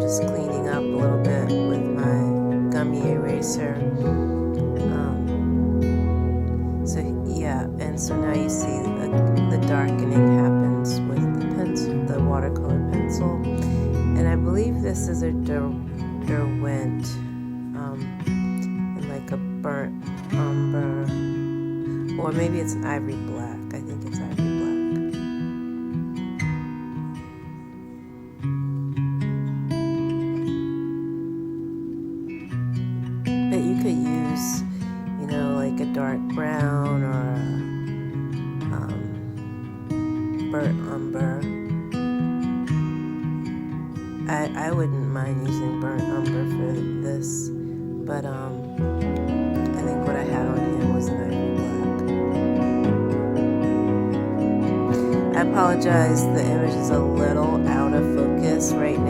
just cleaning up a little bit with my gummy eraser. So now you see the darkening happens with the pencil, the watercolor pencil, and I believe this is a Derwent, in like a burnt umber, or maybe it's an ivory black. I think it's ivory black. But you could use, like a dark brown or a burnt umber. I wouldn't mind using burnt umber for this, but I think what I had on hand was an ivory black. I apologize, the image is a little out of focus right now.